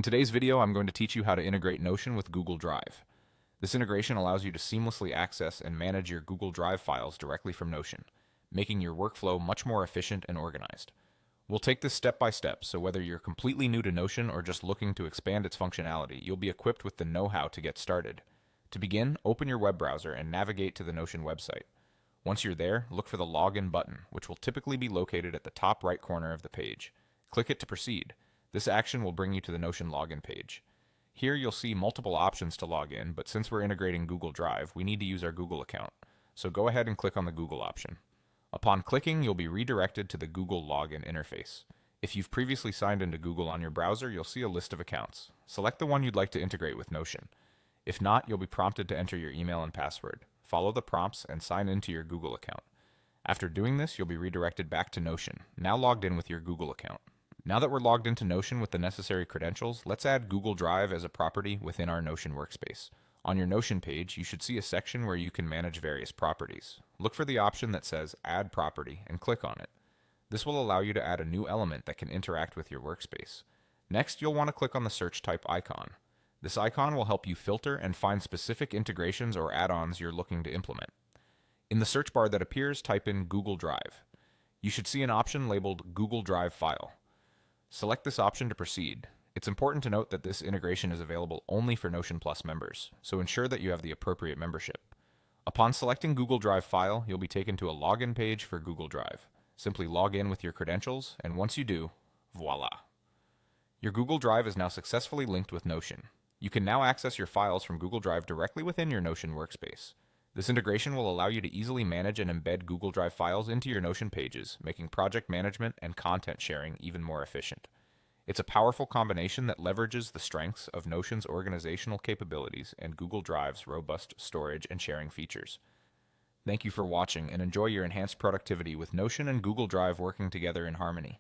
In today's video, I'm going to teach you how to integrate Notion with Google Drive. This integration allows you to seamlessly access and manage your Google Drive files directly from Notion, making your workflow much more efficient and organized. We'll take this step by step, so whether you're completely new to Notion or just looking to expand its functionality, you'll be equipped with the know-how to get started. To begin, open your web browser and navigate to the Notion website. Once you're there, look for the Login button, which will typically be located at the top right corner of the page. Click it to proceed. This action will bring you to the Notion login page. Here you'll see multiple options to log in, but since we're integrating Google Drive, we need to use our Google account. So go ahead and click on the Google option. Upon clicking, you'll be redirected to the Google login interface. If you've previously signed into Google on your browser, you'll see a list of accounts. Select the one you'd like to integrate with Notion. If not, you'll be prompted to enter your email and password. Follow the prompts and sign into your Google account. After doing this, you'll be redirected back to Notion, now logged in with your Google account. Now that we're logged into Notion with the necessary credentials, let's add Google Drive as a property within our Notion workspace. On your Notion page, you should see a section where you can manage various properties. Look for the option that says Add Property and click on it. This will allow you to add a new element that can interact with your workspace. Next, you'll want to click on the search type icon. This icon will help you filter and find specific integrations or add-ons you're looking to implement. In the search bar that appears, type in Google Drive. You should see an option labeled Google Drive File. Select this option to proceed. It's important to note that this integration is available only for Notion Plus members, so ensure that you have the appropriate membership. Upon selecting Google Drive File, you'll be taken to a login page for Google Drive. Simply log in with your credentials, and once you do, voila! Your Google Drive is now successfully linked with Notion. You can now access your files from Google Drive directly within your Notion workspace. This integration will allow you to easily manage and embed Google Drive files into your Notion pages, making project management and content sharing even more efficient. It's a powerful combination that leverages the strengths of Notion's organizational capabilities and Google Drive's robust storage and sharing features. Thank you for watching, and enjoy your enhanced productivity with Notion and Google Drive working together in harmony.